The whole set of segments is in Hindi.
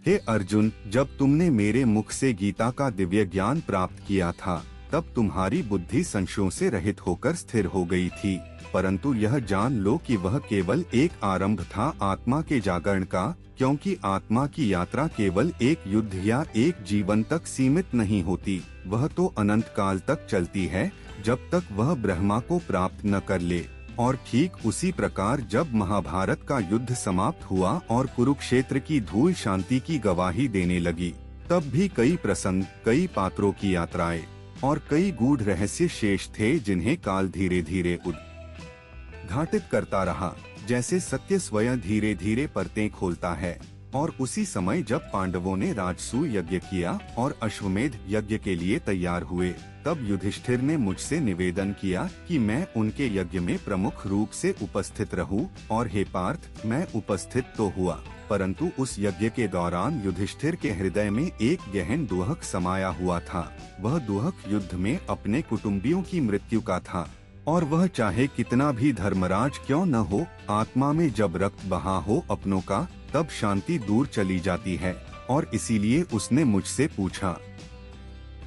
हे अर्जुन, जब तुमने मेरे मुख से गीता का दिव्य ज्ञान प्राप्त किया था, तब तुम्हारी बुद्धि संशयों से रहित होकर स्थिर हो गई थी। परंतु यह जान लो कि वह केवल एक आरंभ था आत्मा के जागरण का, क्योंकि आत्मा की यात्रा केवल एक युद्ध या एक जीवन तक सीमित नहीं होती, वह तो अनंत काल तक चलती है, जब तक वह ब्रह्मा को प्राप्त न कर ले। और ठीक उसी प्रकार जब महाभारत का युद्ध समाप्त हुआ और कुरुक्षेत्र की धूल शांति की गवाही देने लगी, तब भी कई प्रसंग, कई पात्रों की यात्राएं और कई गूढ़ रहस्य शेष थे, जिन्हें काल धीरे धीरे उद्घाटित करता रहा, जैसे सत्य स्वयं धीरे धीरे परतें खोलता है। और उसी समय जब पांडवों ने राजसूय यज्ञ किया और अश्वमेध यज्ञ के लिए तैयार हुए, तब युधिष्ठिर ने मुझसे निवेदन किया कि मैं उनके यज्ञ में प्रमुख रूप से उपस्थित रहूं, और हे पार्थ, मैं उपस्थित तो हुआ, परंतु उस यज्ञ के दौरान युधिष्ठिर के हृदय में एक गहन दुहक समाया हुआ था। वह दुहक युद्ध में अपने कुटुंबियों की मृत्यु का था, और वह चाहे कितना भी धर्मराज क्यों न हो, आत्मा में जब रक्त बहा हो अपनों का, तब शांति दूर चली जाती है। और इसीलिए उसने मुझसे पूछा,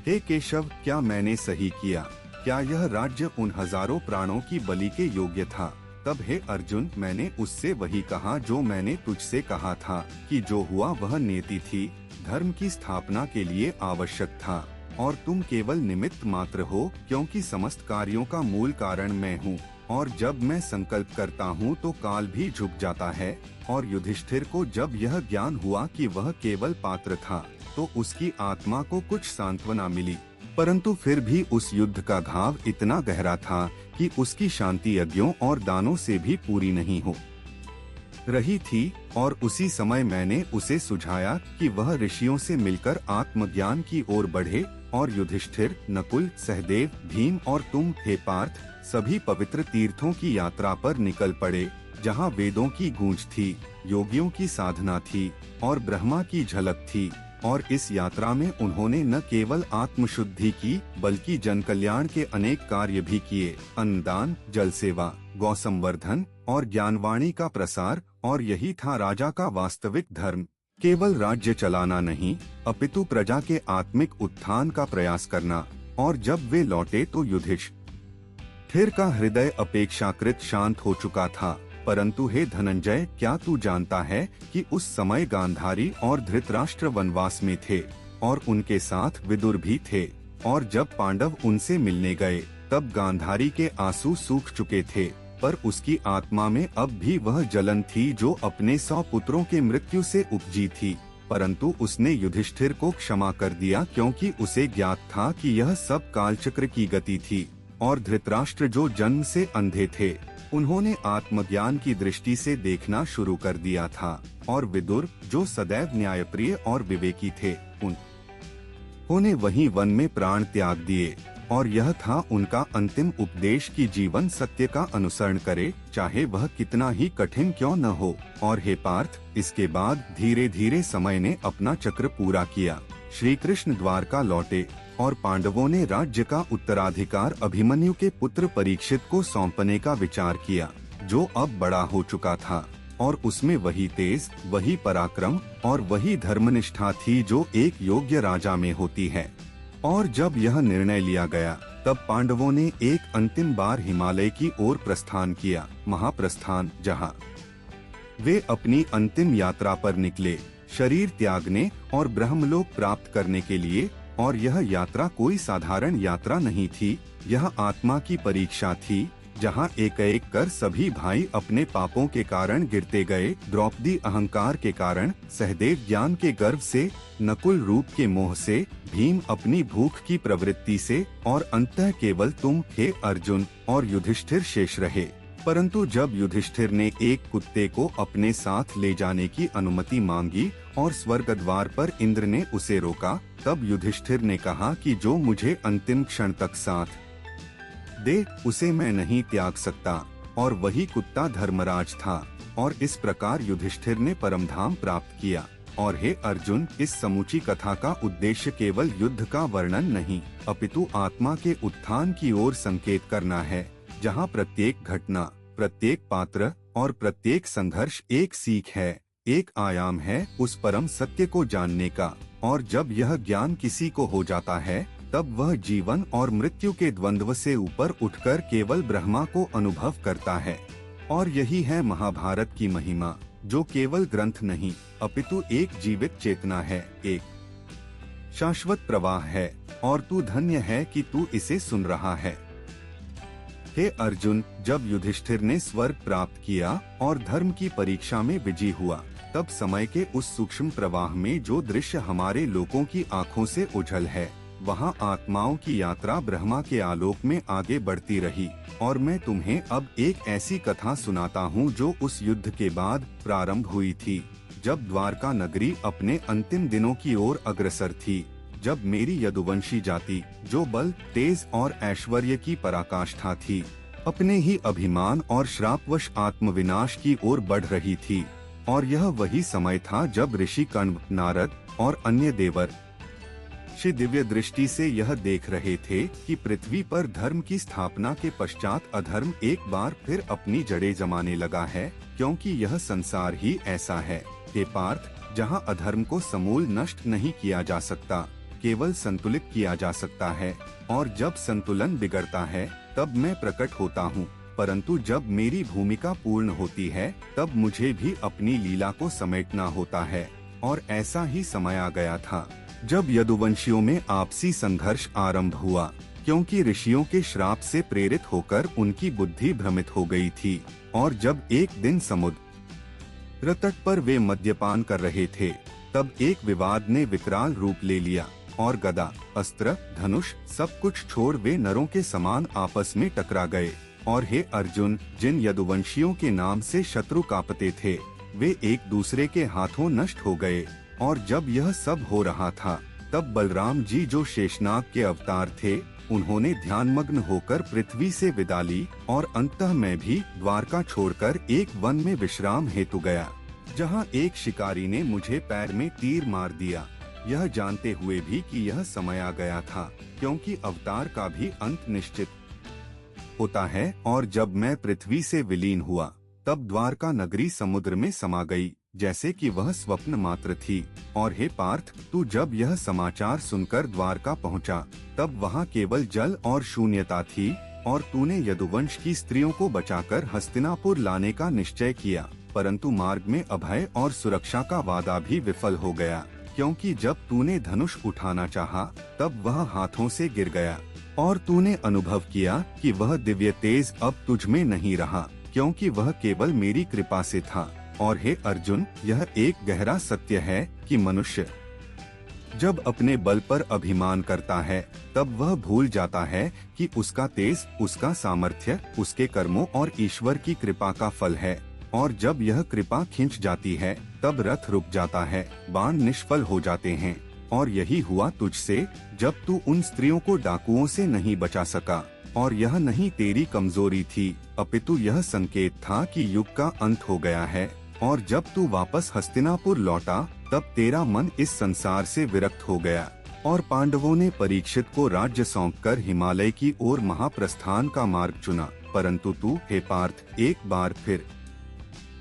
हे केशव, क्या मैंने सही किया? क्या यह राज्य उन हजारों प्राणों की बलि के योग्य था? तब हे अर्जुन, मैंने उससे वही कहा जो मैंने तुझसे कहा था कि जो हुआ वह नियति थी, धर्म की स्थापना के लिए आवश्यक था, और तुम केवल निमित्त मात्र हो, क्योंकि समस्त कार्यों का मूल कारण मैं हूँ। और जब मैं संकल्प करता हूँ तो काल भी झुक जाता है। और युधिष्ठिर को जब यह ज्ञान हुआ कि वह केवल पात्र था, तो उसकी आत्मा को कुछ सांत्वना मिली, परंतु फिर भी उस युद्ध का घाव इतना गहरा था कि उसकी शांति यज्ञों और दानों से भी पूरी नहीं हो रही थी। और उसी समय मैंने उसे सुझाया कि वह ऋषियों से मिलकर आत्मज्ञान की ओर बढ़े, और युधिष्ठिर, नकुल, सहदेव, भीम और तुम हे पार्थ, सभी पवित्र तीर्थों की यात्रा पर निकल पड़े, जहाँ वेदों की गूंज थी, योगियों की साधना थी और ब्रह्मा की झलक थी। और इस यात्रा में उन्होंने न केवल आत्मशुद्धि की, बल्कि जन कल्याण के अनेक कार्य भी किए, अन्नदान, जल सेवा, गौ संवर्धन और ज्ञानवाणी का प्रसार। और यही था राजा का वास्तविक धर्म, केवल राज्य चलाना नहीं, अपितु प्रजा के आत्मिक उत्थान का प्रयास करना। और जब वे लौटे तो युधिष्ठिर का हृदय अपेक्षाकृत शांत हो चुका था। परंतु हे धनंजय, क्या तू जानता है कि उस समय गांधारी और धृतराष्ट्र वनवास में थे, और उनके साथ विदुर भी थे। और जब पांडव उनसे मिलने गए, तब गांधारी के आंसू सूख चुके थे, पर उसकी आत्मा में अब भी वह जलन थी जो अपने 100 पुत्रों के मृत्यु से उपजी थी। परंतु उसने युधिष्ठिर को क्षमा कर दिया, क्योंकि उसे ज्ञात था कि यह सब कालचक्र की गति थी। और धृतराष्ट्र, जो जन्म से अंधे थे, उन्होंने आत्मज्ञान की दृष्टि से देखना शुरू कर दिया था। और विदुर, जो सदैव न्यायप्रिय और विवेकी थे, उन्होंने वहीं वन में प्राण त्याग दिए। और यह था उनका अंतिम उपदेश कि जीवन सत्य का अनुसरण करे, चाहे वह कितना ही कठिन क्यों न हो। और हे पार्थ, इसके बाद धीरे धीरे समय ने अपना चक्र पूरा किया। श्री कृष्ण द्वारका लौटे, और पांडवों ने राज्य का उत्तराधिकार अभिमन्यु के पुत्र परीक्षित को सौंपने का विचार किया, जो अब बड़ा हो चुका था, और उसमें वही तेज, वही पराक्रम और वही धर्मनिष्ठा थी जो एक योग्य राजा में होती है। और जब यह निर्णय लिया गया, तब पांडवों ने एक अंतिम बार हिमालय की ओर प्रस्थान किया, महाप्रस्थान, जहां वे अपनी अंतिम यात्रा पर निकले, शरीर त्यागने और ब्रह्मलोक प्राप्त करने के लिए। और यह यात्रा कोई साधारण यात्रा नहीं थी, यह आत्मा की परीक्षा थी, जहां एक एक कर सभी भाई अपने पापों के कारण गिरते गए। द्रौपदी अहंकार के कारण, सहदेव ज्ञान के गर्व से, नकुल रूप के मोह से, भीम अपनी भूख की प्रवृत्ति से, और अंततः केवल तुम हे अर्जुन और युधिष्ठिर शेष रहे। परंतु जब युधिष्ठिर ने एक कुत्ते को अपने साथ ले जाने की अनुमति मांगी और स्वर्गद्वार पर इंद्र ने उसे रोका, तब युधिष्ठिर ने कहा कि जो मुझे अंतिम क्षण तक साथ दे, उसे मैं नहीं त्याग सकता। और वही कुत्ता धर्मराज था। और इस प्रकार युधिष्ठिर ने परमधाम प्राप्त किया। और हे अर्जुन, इस समूची कथा का उद्देश्य केवल युद्ध का वर्णन नहीं, अपितु आत्मा के उत्थान की ओर संकेत करना है, जहाँ प्रत्येक घटना, प्रत्येक पात्र और प्रत्येक संघर्ष एक सीख है। एक आयाम है उस परम सत्य को जानने का, और जब यह ज्ञान किसी को हो जाता है तब वह जीवन और मृत्यु के द्वंद्व से ऊपर उठकर केवल ब्रह्मा को अनुभव करता है। और यही है महाभारत की महिमा, जो केवल ग्रंथ नहीं अपितु एक जीवित चेतना है, एक शाश्वत प्रवाह है। और तू धन्य है कि तू इसे सुन रहा है। हे अर्जुन, जब युधिष्ठिर ने स्वर्ग प्राप्त किया और धर्म की परीक्षा में विजयी हुआ, तब समय के उस सूक्ष्म प्रवाह में जो दृश्य हमारे लोगों की आंखों से उछल है, वहाँ आत्माओं की यात्रा ब्रह्मा के आलोक में आगे बढ़ती रही। और मैं तुम्हें अब एक ऐसी कथा सुनाता हूँ जो उस युद्ध के बाद प्रारंभ हुई थी, जब द्वारका नगरी अपने अंतिम दिनों की ओर अग्रसर थी। जब मेरी यदुवंशी जाति, जो बल, तेज और ऐश्वर्य की पराकाष्ठा थी, अपने ही अभिमान और श्रापवश आत्मविनाश की ओर बढ़ रही थी। और यह वही समय था जब ऋषि कण्व, नारद और अन्य देवर ऋषि दिव्य दृष्टि से यह देख रहे थे कि पृथ्वी पर धर्म की स्थापना के पश्चात अधर्म एक बार फिर अपनी जड़ें जमाने लगा है, क्योंकि यह संसार ही ऐसा है, हे पार्थ, जहां अधर्म को समूल नष्ट नहीं किया जा सकता, केवल संतुलित किया जा सकता है। और जब संतुलन बिगड़ता है तब मैं प्रकट होता हूँ, परंतु जब मेरी भूमिका पूर्ण होती है तब मुझे भी अपनी लीला को समेटना होता है। और ऐसा ही समय आ गया था जब यदुवंशियों में आपसी संघर्ष आरंभ हुआ, क्योंकि ऋषियों के श्राप से प्रेरित होकर उनकी बुद्धि भ्रमित हो गई थी। और जब एक दिन समुद्र तट पर वे मद्यपान कर रहे थे, तब एक विवाद ने विकराल रूप ले लिया और गदा, अस्त्र, धनुष सब कुछ छोड़ वे नरों के समान आपस में टकरा गए। और हे अर्जुन, जिन यदुवंशियों के नाम से शत्रु कांपते थे, वे एक दूसरे के हाथों नष्ट हो गए। और जब यह सब हो रहा था, तब बलराम जी, जो शेषनाग के अवतार थे, उन्होंने ध्यानमग्न होकर पृथ्वी से विदा ली। और अंततः मैं भी द्वारका छोड़कर एक वन में विश्राम हेतु गया, जहां एक शिकारी ने मुझे पैर में तीर मार दिया, यह जानते हुए भी कि यह समय आ गया था, क्योंकि अवतार का भी अंत निश्चित होता है। और जब मैं पृथ्वी से विलीन हुआ, तब द्वारका नगरी समुद्र में समा गई, जैसे कि वह स्वप्न मात्र थी। और हे पार्थ, तू जब यह समाचार सुनकर द्वारका पहुंचा, तब वहां केवल जल और शून्यता थी। और तूने यदुवंश की स्त्रियों को बचाकर हस्तिनापुर लाने का निश्चय किया, परंतु मार्ग में अभय और सुरक्षा का वादा भी विफल हो गया, क्योंकि जब तूने धनुष उठाना चाहा, तब वह हाथों से गिर गया। और तूने अनुभव किया कि वह दिव्य तेज अब तुझ में नहीं रहा, क्योंकि वह केवल मेरी कृपा से था। और हे अर्जुन, यह एक गहरा सत्य है कि मनुष्य जब अपने बल पर अभिमान करता है, तब वह भूल जाता है कि उसका तेज, उसका सामर्थ्य, उसके कर्मों और ईश्वर की कृपा का फल है। और जब यह कृपा खिंच जाती है, तब रथ रुक जाता है, बाण निष्फल हो जाते हैं। और यही हुआ तुझसे, जब तू उन स्त्रियों को डाकुओं से नहीं बचा सका। और यह नहीं तेरी कमजोरी थी, अपितु यह संकेत था कि युग का अंत हो गया है। और जब तू वापस हस्तिनापुर लौटा, तब तेरा मन इस संसार से विरक्त हो गया। और पांडवों ने परीक्षित को राज्य सौंपकर हिमालय की ओर महाप्रस्थान का मार्ग चुना, परंतु तू, हे पार्थ, एक बार फिर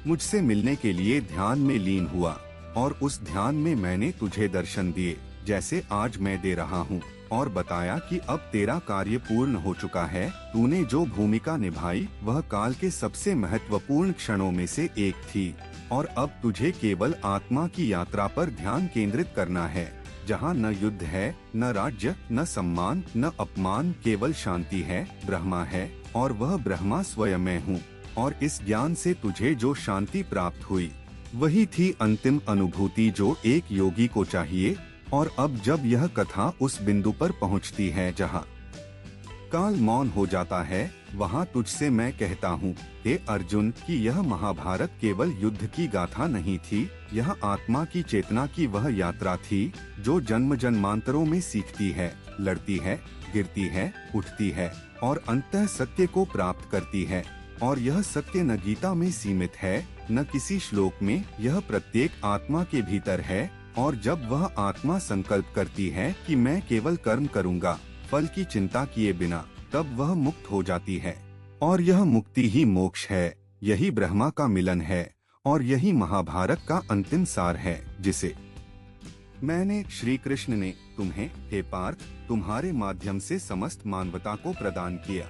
मुझसे मिलने के लिए ध्यान में लीन हुआ। और उस ध्यान में मैंने तुझे दर्शन दिए, जैसे आज मैं दे रहा हूँ, और बताया कि अब तेरा कार्य पूर्ण हो चुका है। तूने जो भूमिका निभाई वह काल के सबसे महत्वपूर्ण क्षणों में से एक थी। और अब तुझे केवल आत्मा की यात्रा पर ध्यान केंद्रित करना है, जहाँ न युद्ध है, न राज्य, न सम्मान, न अपमान, केवल शांति है, ब्रह्मा है, और वह ब्रह्मा स्वयं मैं हूँ। और इस ज्ञान से तुझे जो शांति प्राप्त हुई, वही थी अंतिम अनुभूति जो एक योगी को चाहिए। और अब जब यह कथा उस बिंदु पर पहुंचती है जहाँ काल मौन हो जाता है, वहाँ तुझसे मैं कहता हूँ, हे अर्जुन, कि यह महाभारत केवल युद्ध की गाथा नहीं थी, यह आत्मा की चेतना की वह यात्रा थी जो जन्म जन्मांतरों में सीखती है, लड़ती है, गिरती है, उठती है, और अंततः सत्य को प्राप्त करती है। और यह सत्य न गीता में सीमित है, न किसी श्लोक में, यह प्रत्येक आत्मा के भीतर है। और जब वह आत्मा संकल्प करती है कि मैं केवल कर्म करूँगा, फल की चिंता किए बिना, तब वह मुक्त हो जाती है। और यह मुक्ति ही मोक्ष है, यही ब्रह्मा का मिलन है। और यही महाभारत का अंतिम सार है, जिसे मैंने, श्री कृष्ण ने तुम्हें, हे पार्थ, तुम्हारे माध्यम से समस्त मानवता को प्रदान किया।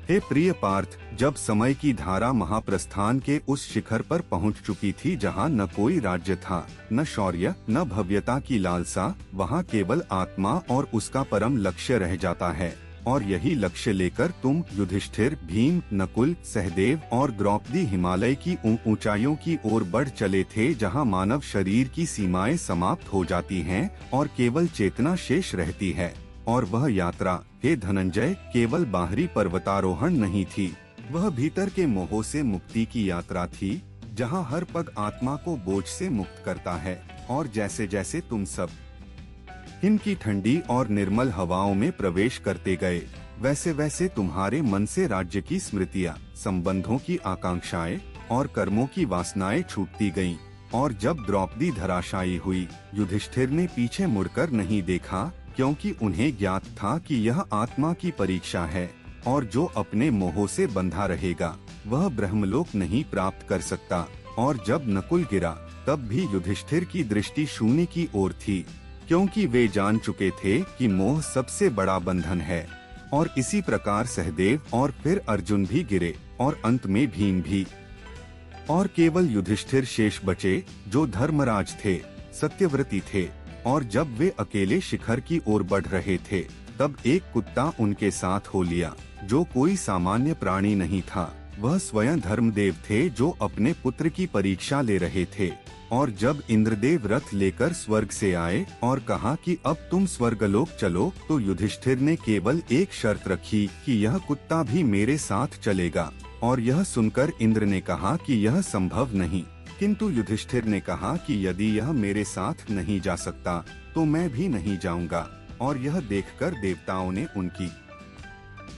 हे प्रिय पार्थ, जब समय की धारा महाप्रस्थान के उस शिखर पर पहुंच चुकी थी जहां न कोई राज्य था, न शौर्य, न भव्यता की लालसा, वहां केवल आत्मा और उसका परम लक्ष्य रह जाता है। और यही लक्ष्य लेकर तुम युधिष्ठिर, भीम, नकुल, सहदेव और द्रौपदी हिमालय की ऊंचाइयों की ओर बढ़ चले थे, जहां मानव शरीर की सीमाएं समाप्त हो जाती हैं और केवल चेतना शेष रहती है। और वह यात्रा, हे धनंजय, केवल बाहरी पर्वतारोहण नहीं थी, वह भीतर के मोह से मुक्ति की यात्रा थी, जहां हर पग आत्मा को बोझ से मुक्त करता है। और जैसे जैसे तुम सब इनकी ठंडी और निर्मल हवाओं में प्रवेश करते गए, वैसे वैसे तुम्हारे मन से राज्य की स्मृतियाँ, संबंधों की आकांक्षाएं और कर्मों की वासनाएं छूटती गईं। और जब द्रौपदी धराशायी हुई, युधिष्ठिर ने पीछे मुड़कर नहीं देखा, क्योंकि उन्हें ज्ञात था कि यह आत्मा की परीक्षा है और जो अपने मोह से बंधा रहेगा वह ब्रह्मलोक नहीं प्राप्त कर सकता। और जब नकुल गिरा, तब भी युधिष्ठिर की दृष्टि शून्य की ओर थी, क्योंकि वे जान चुके थे कि मोह सबसे बड़ा बंधन है। और इसी प्रकार सहदेव और फिर अर्जुन भी गिरे और अंत में भीम भी। और केवल युधिष्ठिर शेष बचे, जो धर्मराज थे, सत्यव्रती थे। और जब वे अकेले शिखर की ओर बढ़ रहे थे, तब एक कुत्ता उनके साथ हो लिया, जो कोई सामान्य प्राणी नहीं था। वह स्वयं धर्मदेव थे, जो अपने पुत्र की परीक्षा ले रहे थे। और जब इंद्रदेव रथ लेकर स्वर्ग से आए और कहा कि अब तुम स्वर्गलोक चलो, तो युधिष्ठिर ने केवल एक शर्त रखी कि यह कुत्ता भी मेरे साथ चलेगा। और यह सुनकर इंद्र ने कहा कि यह संभव नहीं, किंतु युधिष्ठिर ने कहा कि यदि यह मेरे साथ नहीं जा सकता तो मैं भी नहीं जाऊंगा। और यह देखकर देवताओं ने उनकी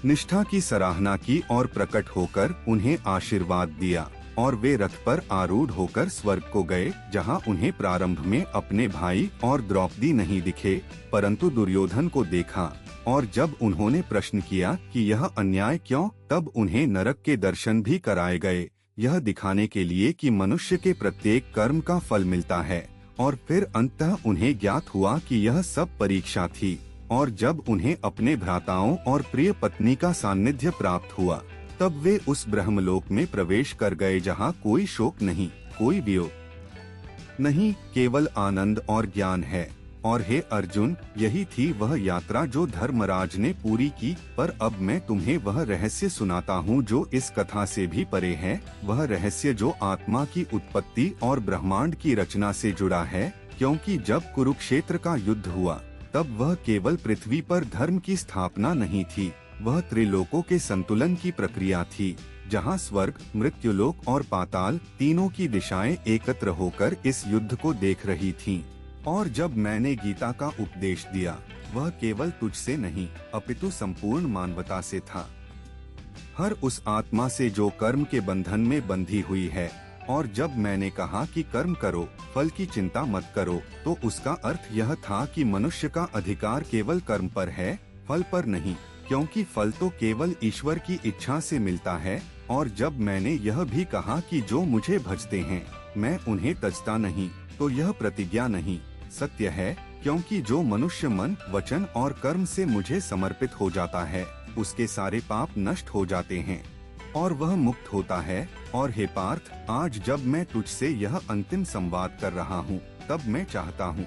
निष्ठा की सराहना की और प्रकट होकर उन्हें आशीर्वाद दिया। और वे रथ पर आरूढ़ होकर स्वर्ग को गए, जहां उन्हें प्रारंभ में अपने भाई और द्रौपदी नहीं दिखे, परंतु दुर्योधन को देखा। और जब उन्होंने प्रश्न किया कि यह अन्याय क्यों, तब उन्हें नरक के दर्शन भी कराए गए, यह दिखाने के लिए कि मनुष्य के प्रत्येक कर्म का फल मिलता है। और फिर अंततः उन्हें ज्ञात हुआ कि यह सब परीक्षा थी। और जब उन्हें अपने भ्राताओं और प्रिय पत्नी का सानिध्य प्राप्त हुआ, तब वे उस ब्रह्मलोक में प्रवेश कर गए, जहाँ कोई शोक नहीं, कोई वियोग नहीं, केवल आनंद और ज्ञान है। और हे अर्जुन, यही थी वह यात्रा जो धर्मराज ने पूरी की। पर अब मैं तुम्हें वह रहस्य सुनाता हूँ जो इस कथा से भी परे है, वह रहस्य जो आत्मा की उत्पत्ति और ब्रह्मांड की रचना से जुड़ा है। क्योंकि जब कुरुक्षेत्र का युद्ध हुआ, तब वह केवल पृथ्वी पर धर्म की स्थापना नहीं थी, वह त्रिलोकों के संतुलन की प्रक्रिया थी, जहाँ स्वर्ग, मृत्युलोक और पाताल तीनों की दिशाएं एकत्र होकर इस युद्ध को देख रही थीं। और जब मैंने गीता का उपदेश दिया, वह केवल तुझसे नहीं, अपितु संपूर्ण मानवता से था, हर उस आत्मा से जो कर्म के बंधन में बंधी हुई है। और जब मैंने कहा कि कर्म करो, फल की चिंता मत करो, तो उसका अर्थ यह था कि मनुष्य का अधिकार केवल कर्म पर है, फल पर नहीं, क्योंकि फल तो केवल ईश्वर की इच्छा से मिलता है। और जब मैंने यह भी कहा कि जो मुझे भजते हैं, मैं उन्हें तजता नहीं, तो यह प्रतिज्ञा नहीं, सत्य है, क्योंकि जो मनुष्य मन, वचन और कर्म से मुझे समर्पित हो जाता है, उसके सारे पाप नष्ट हो जाते हैं और वह मुक्त होता है। और हे पार्थ, आज जब मैं तुझसे यह अंतिम संवाद कर रहा हूँ, तब मैं चाहता हूँ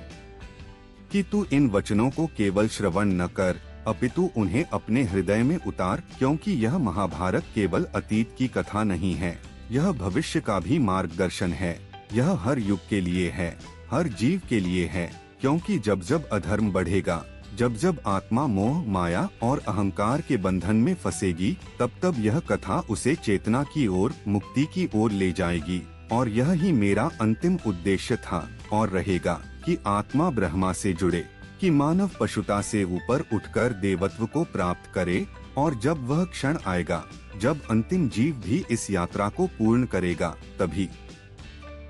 कि तू इन वचनों को केवल श्रवण न कर, अपितु उन्हें अपने हृदय में उतार, क्योंकि यह महाभारत केवल अतीत की कथा नहीं है, यह भविष्य का भी मार्गदर्शन है। यह हर युग के लिए है, हर जीव के लिए है, क्योंकि जब जब अधर्म बढ़ेगा, जब जब आत्मा मोह, माया और अहंकार के बंधन में फंसेगी, तब तब यह कथा उसे चेतना की ओर, मुक्ति की ओर ले जाएगी। और यह ही मेरा अंतिम उद्देश्य था और रहेगा कि आत्मा ब्रह्मा से जुड़े, कि मानव पशुता से ऊपर उठकर देवत्व को प्राप्त करे। और जब वह क्षण आएगा, जब अंतिम जीव भी इस यात्रा को पूर्ण करेगा, तभी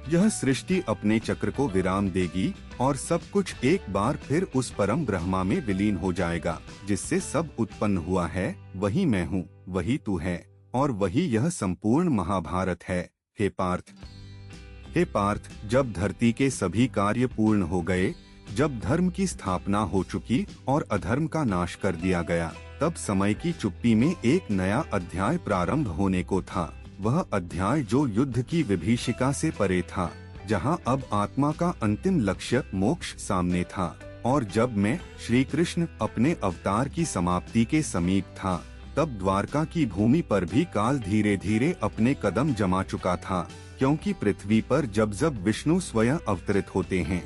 यह सृष्टि अपने चक्र को विराम देगी और सब कुछ एक बार फिर उस परम ब्रह्मा में विलीन हो जाएगा, जिससे सब उत्पन्न हुआ है। वही मैं हूँ, वही तू है और वही यह संपूर्ण महाभारत है। हे पार्थ, हे पार्थ, जब धरती के सभी कार्य पूर्ण हो गए, जब धर्म की स्थापना हो चुकी और अधर्म का नाश कर दिया गया, तब समय की चुप्पी में एक नया अध्याय प्रारंभ होने को था। वह अध्याय जो युद्ध की विभीषिका से परे था, जहां अब आत्मा का अंतिम लक्ष्य मोक्ष सामने था। और जब मैं श्री कृष्ण अपने अवतार की समाप्ति के समीप था, तब द्वारका की भूमि पर भी काल धीरे धीरे अपने कदम जमा चुका था, क्योंकि पृथ्वी पर जब जब विष्णु स्वयं अवतरित होते हैं,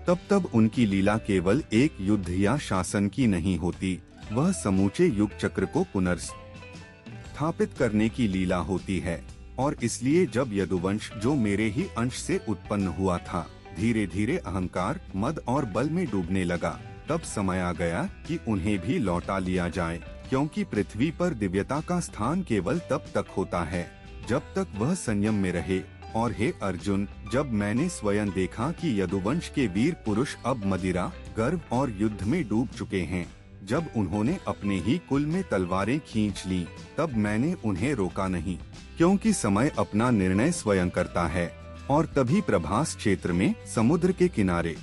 तब तब उनकी लीला केवल एक युद्ध या शासन की नहीं होती, वह समूचे युग चक्र को पुनर्स्थापित करने की लीला होती है। और इसलिए जब यदुवंश, जो मेरे ही अंश से उत्पन्न हुआ था, धीरे धीरे अहंकार, मद और बल में डूबने लगा, तब समय आ गया कि उन्हें भी लौटा लिया जाए, क्योंकि पृथ्वी पर दिव्यता का स्थान केवल तब तक होता है जब तक वह संयम में रहे। और हे अर्जुन, जब मैंने स्वयं देखा कि यदुवंश के वीर पुरुष अब मदिरा, गर्व और युद्ध में डूब चुके हैं, जब उन्होंने अपने ही कुल में तलवारें खींच लीं, तब मैंने उन्हें रोका नहीं, क्योंकि समय अपना निर्णय स्वयं करता है। और तभी प्रभास क्षेत्र में समुद्र के किनारे,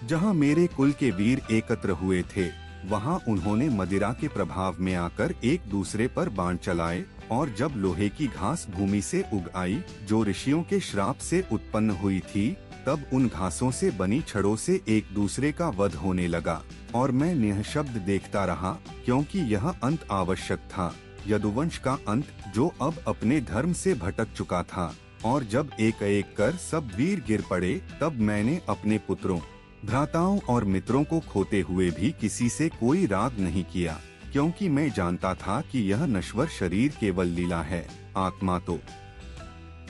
जहां मेरे कुल के वीर एकत्र हुए थे, वहां उन्होंने मदिरा के प्रभाव में आकर एक दूसरे पर बाण चलाए। और जब लोहे की घास भूमि से उग आई, जो ऋषियों के श्राप से उत्पन्न हुई थी, तब उन घासों से बनी छड़ों से एक दूसरे का वध होने लगा। और मैं निःशब्द देखता रहा, क्योंकि यह अंत आवश्यक था, यदुवंश का अंत, जो अब अपने धर्म से भटक चुका था। और जब एक एक कर सब वीर गिर पड़े, तब मैंने अपने पुत्रों, भ्राताओं और मित्रों को खोते हुए भी किसी से कोई राग नहीं किया, क्योंकि मैं जानता था कि यह नश्वर शरीर केवल लीला है, आत्मा तो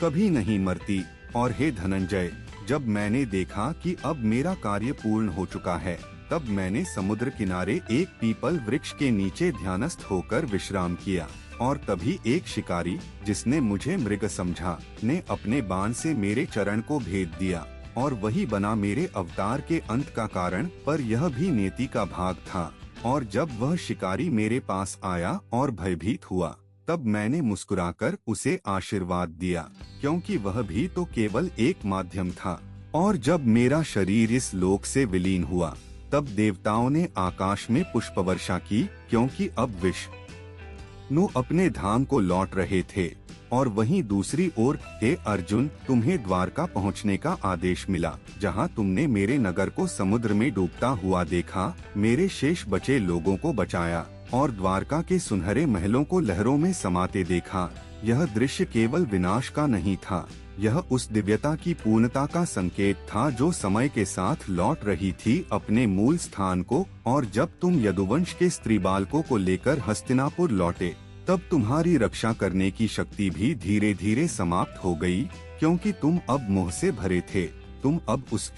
कभी नहीं मरती। और हे धनंजय, जब मैंने देखा कि अब मेरा कार्य पूर्ण हो चुका है, तब मैंने समुद्र किनारे एक पीपल वृक्ष के नीचे ध्यानस्थ होकर विश्राम किया। और तभी एक शिकारी, जिसने मुझे मृग समझा, ने अपने बाण से मेरे चरण को भेद दिया, और वही बना मेरे अवतार के अंत का कारण। पर यह भी नियति का भाग था। और जब वह शिकारी मेरे पास आया और भयभीत हुआ, तब मैंने मुस्कुराकर उसे आशीर्वाद दिया, क्योंकि वह भी तो केवल एक माध्यम था। और जब मेरा शरीर इस लोक से विलीन हुआ, तब देवताओं ने आकाश में पुष्प वर्षा की, क्योंकि अब विष्णु अपने धाम को लौट रहे थे। और वहीं दूसरी ओर, हे अर्जुन, तुम्हें द्वारका पहुंचने का आदेश मिला, जहां तुमने मेरे नगर को समुद्र में डूबता हुआ देखा, मेरे शेष बचे लोगों को बचाया और द्वारका के सुनहरे महलों को लहरों में समाते देखा। यह दृश्य केवल विनाश का नहीं था, यह उस दिव्यता की पूर्णता का संकेत था जो समय के साथ लौट रही थी अपने मूल स्थान को। और जब तुम यदुवंश के स्त्री बालकों को लेकर हस्तिनापुर लौटे, तब तुम्हारी रक्षा करने की शक्ति भी धीरे धीरे समाप्त हो गई, क्योंकि तुम अब मोह से भरे थे। तुम अब उस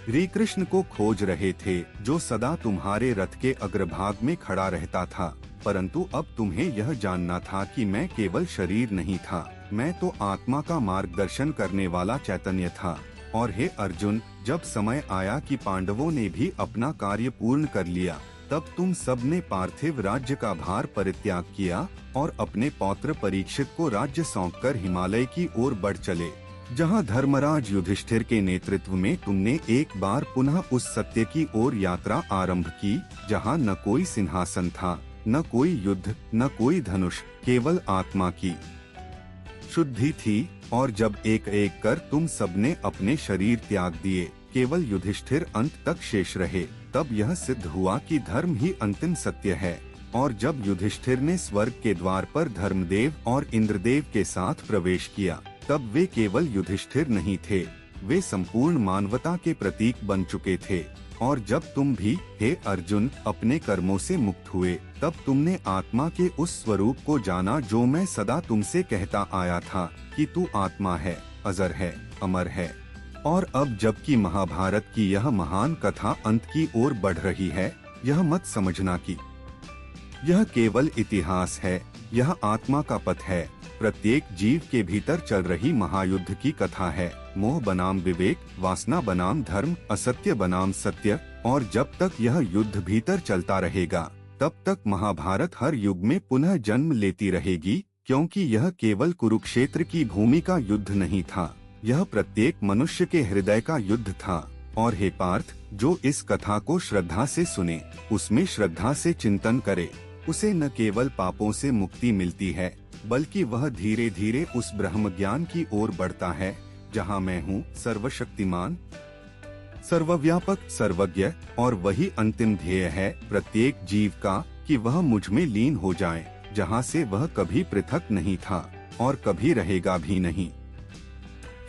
श्री कृष्ण को खोज रहे थे, जो सदा तुम्हारे रथ के अग्रभाग में खड़ा रहता था। परंतु अब तुम्हें यह जानना था कि मैं केवल शरीर नहीं था, मैं तो आत्मा का मार्गदर्शन करने वाला चैतन्य था। और हे अर्जुन, जब समय आया कि पांडवों ने भी अपना कार्य पूर्ण कर लिया, तब तुम सब ने पार्थिव राज्य का भार परित्याग किया और अपने पौत्र परीक्षित को राज्य सौंपकर हिमालय की ओर बढ़ चले, जहां धर्मराज युधिष्ठिर के नेतृत्व में तुमने एक बार पुनः उस सत्य की ओर यात्रा आरंभ की, जहां न कोई सिंहासन था, न कोई युद्ध, न कोई धनुष, केवल आत्मा की शुद्धि थी। और जब एक एक कर तुम सबने अपने शरीर त्याग दिए, केवल युधिष्ठिर अंत तक शेष रहे, तब यह सिद्ध हुआ कि धर्म ही अंतिम सत्य है। और जब युधिष्ठिर ने स्वर्ग के द्वार पर धर्मदेव और इंद्रदेव के साथ प्रवेश किया, तब वे केवल युधिष्ठिर नहीं थे, वे संपूर्ण मानवता के प्रतीक बन चुके थे। और जब तुम भी, हे अर्जुन, अपने कर्मों से मुक्त हुए, तब तुमने आत्मा के उस स्वरूप को जाना जो मैं सदा तुमसे कहता आया था कि तू आत्मा है, अजर है, अमर है। और अब जबकि महाभारत की यह महान कथा अंत की ओर बढ़ रही है, यह मत समझना कि यह केवल इतिहास है, यह आत्मा का पथ है, प्रत्येक जीव के भीतर चल रही महायुद्ध की कथा है। मोह बनाम विवेक, वासना बनाम धर्म, असत्य बनाम सत्य। और जब तक यह युद्ध भीतर चलता रहेगा, तब तक महाभारत हर युग में पुनः जन्म लेती रहेगी, क्योंकि यह केवल कुरुक्षेत्र की भूमि का युद्ध नहीं था, यह प्रत्येक मनुष्य के हृदय का युद्ध था। और हे पार्थ, जो इस कथा को श्रद्धा से सुने, उसमें श्रद्धा से चिंतन करे, उसे न केवल पापों से मुक्ति मिलती है, बल्कि वह धीरे धीरे उस ब्रह्म ज्ञान की ओर बढ़ता है, जहाँ मैं हूँ सर्वशक्तिमान, सर्वव्यापक, सर्वज्ञ। और वही अंतिम ध्येय है प्रत्येक जीव का, कि वह मुझ में लीन हो जाए, जहाँ से वह कभी पृथक नहीं था और कभी रहेगा भी नहीं।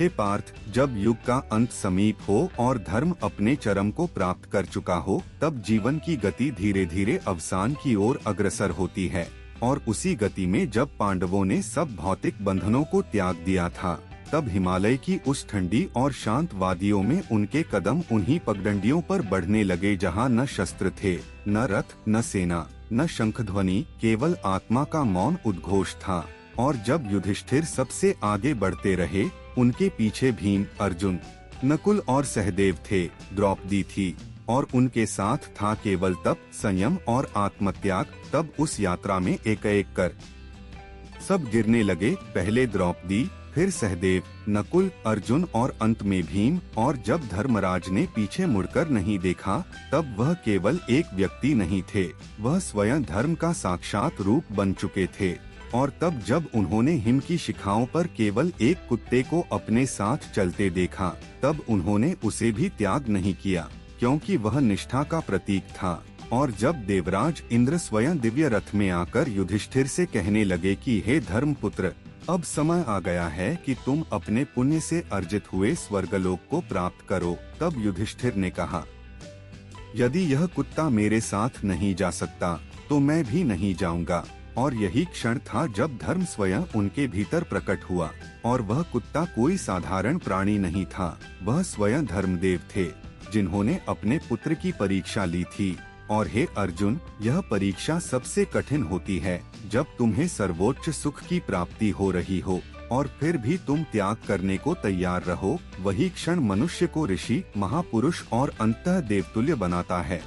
हे पार्थ, जब युग का अंत समीप हो और धर्म अपने चरम को प्राप्त कर चुका हो, तब जीवन की गति धीरे धीरे अवसान की ओर अग्रसर होती है। और उसी गति में जब पांडवों ने सब भौतिक बंधनों को त्याग दिया था, तब हिमालय की उस ठंडी और शांत वादियों में उनके कदम उन्हीं पगडंडियों पर बढ़ने लगे जहाँ न शस्त्र थे, न रथ, न सेना, न शंखध्वनि, केवल आत्मा का मौन उद्घोष था। और जब युधिष्ठिर सबसे आगे बढ़ते रहे, उनके पीछे भीम, अर्जुन, नकुल और सहदेव थे, द्रौपदी थी, और उनके साथ था केवल तप, संयम और आत्मत्याग। तब उस यात्रा में एक एक कर सब गिरने लगे, पहले द्रौपदी, फिर सहदेव, नकुल, अर्जुन और अंत में भीम। और जब धर्मराज ने पीछे मुड़कर नहीं देखा, तब वह केवल एक व्यक्ति नहीं थे, वह स्वयं धर्म का साक्षात रूप बन चुके थे। और तब जब उन्होंने हिम की शिखाओं पर केवल एक कुत्ते को अपने साथ चलते देखा, तब उन्होंने उसे भी त्याग नहीं किया, क्योंकि वह निष्ठा का प्रतीक था। और जब देवराज इंद्र स्वयं दिव्य रथ में आकर युधिष्ठिर से कहने लगे कि हे धर्मपुत्र, अब समय आ गया है कि तुम अपने पुण्य से अर्जित हुए स्वर्गलोक को प्राप्त करो, तब युधिष्ठिर ने कहा, यदि यह कुत्ता मेरे साथ नहीं जा सकता, तो मैं भी नहीं जाऊंगा। और यही क्षण था जब धर्म स्वयं उनके भीतर प्रकट हुआ। और वह कुत्ता कोई साधारण प्राणी नहीं था, वह स्वयं धर्मदेव थे, जिन्होंने अपने पुत्र की परीक्षा ली थी। और हे अर्जुन, यह परीक्षा सबसे कठिन होती है, जब तुम्हें सर्वोच्च सुख की प्राप्ति हो रही हो और फिर भी तुम त्याग करने को तैयार रहो। वही क्षण मनुष्य को ऋषि, महापुरुष और अंतः देवतुल्य बनाता है।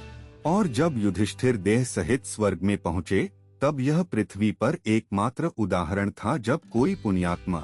और जब युधिष्ठिर देह सहित स्वर्ग में पहुँचे, तब यह पृथ्वी पर एकमात्र उदाहरण था जब कोई पुण्यात्मा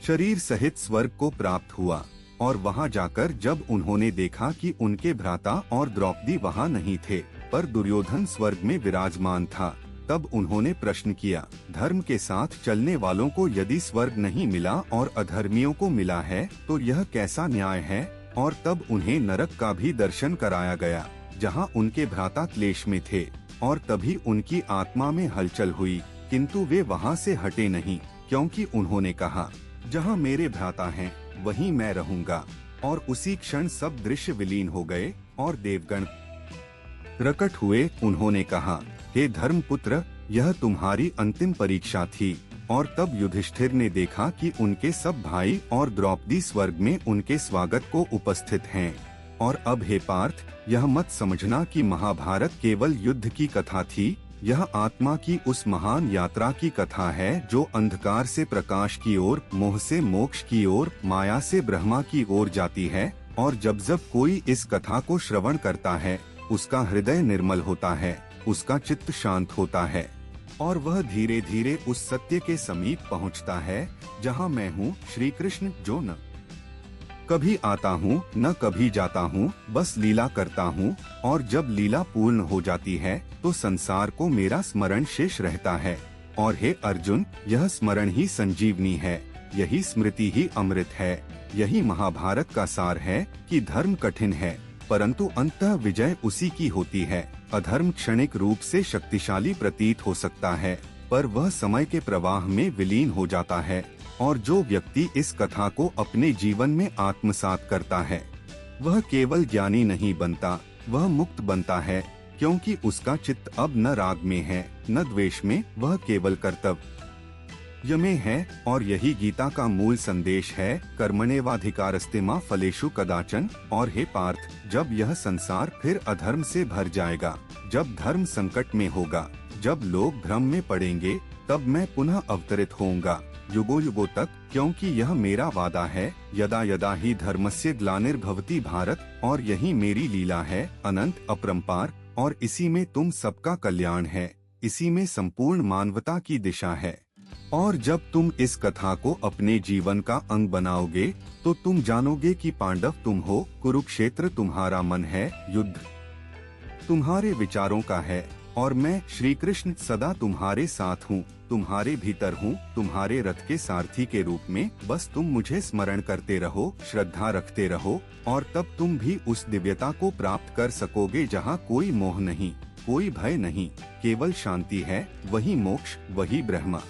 शरीर सहित स्वर्ग को प्राप्त हुआ। और वहां जाकर जब उन्होंने देखा कि उनके भ्राता और द्रौपदी वहां नहीं थे, पर दुर्योधन स्वर्ग में विराजमान था, तब उन्होंने प्रश्न किया, धर्म के साथ चलने वालों को यदि स्वर्ग नहीं मिला और अधर्मियों को मिला है, तो यह कैसा न्याय है। और तब उन्हें नरक का भी दर्शन कराया गया, जहां उनके भ्राता क्लेश में थे। और तभी उनकी आत्मा में हलचल हुई, किंतु वे वहां से हटे नहीं, क्योंकि उन्होंने कहा, जहां मेरे भ्राता हैं, वहीं मैं रहूंगा। और उसी क्षण सब दृश्य विलीन हो गए और देवगण प्रकट हुए। उन्होंने कहा, हे धर्मपुत्र, यह तुम्हारी अंतिम परीक्षा थी। और तब युधिष्ठिर ने देखा कि उनके सब भाई और द्रौपदी स्वर्ग में उनके स्वागत को उपस्थित हैं। और अब हे पार्थ, यह मत समझना कि महाभारत केवल युद्ध की कथा थी, यह आत्मा की उस महान यात्रा की कथा है जो अंधकार से प्रकाश की ओर, मोह से मोक्ष की ओर, माया से ब्रह्मा की ओर जाती है। और जब जब कोई इस कथा को श्रवण करता है, उसका हृदय निर्मल होता है, उसका चित्त शांत होता है, और वह धीरे धीरे उस सत्य के समीप पहुंचता है, जहां मैं हूं, श्री कृष्ण, जो न कभी आता हूँ न कभी जाता हूँ, बस लीला करता हूँ। और जब लीला पूर्ण हो जाती है, तो संसार को मेरा स्मरण शेष रहता है। और हे अर्जुन, यह स्मरण ही संजीवनी है, यही स्मृति ही अमृत है। यही महाभारत का सार है कि धर्म कठिन है, परंतु अंततः विजय उसी की होती है। अधर्म क्षणिक रूप से शक्तिशाली प्रतीत हो सकता है, पर वह समय के प्रवाह में विलीन हो जाता है। और जो व्यक्ति इस कथा को अपने जीवन में आत्मसात करता है, वह केवल ज्ञानी नहीं बनता, वह मुक्त बनता है, क्योंकि उसका चित्त अब न राग में है, न द्वेष में, वह केवल कर्तव्य में है। और यही गीता का मूल संदेश है, कर्मण्येवाधिकारस्ते मा फलेषु कदाचन। और हे पार्थ, जब यह संसार फिर अधर्म से भर जाएगा, जब धर्म संकट में होगा, जब लोग भ्रम में पड़ेंगे, तब मैं पुनः अवतरित होऊंगा, युगों युगों तक, क्योंकि यह मेरा वादा है, यदा यदा ही धर्मस्य ग्लानिर्भवति भारत। और यही मेरी लीला है, अनंत, अपरंपार, और इसी में तुम सबका कल्याण है, इसी में संपूर्ण मानवता की दिशा है। और जब तुम इस कथा को अपने जीवन का अंग बनाओगे तो तुम जानोगे कि पांडव तुम हो, कुरुक्षेत्र तुम्हारा मन है, युद्ध तुम्हारे विचारों का है और मैं श्री कृष्ण सदा तुम्हारे साथ हूँ, तुम्हारे भीतर हूँ, तुम्हारे रथ के सारथी के रूप में। बस तुम मुझे स्मरण करते रहो, श्रद्धा रखते रहो और तब तुम भी उस दिव्यता को प्राप्त कर सकोगे जहाँ कोई मोह नहीं, कोई भय नहीं, केवल शांति है। वही मोक्ष, वही ब्रह्म।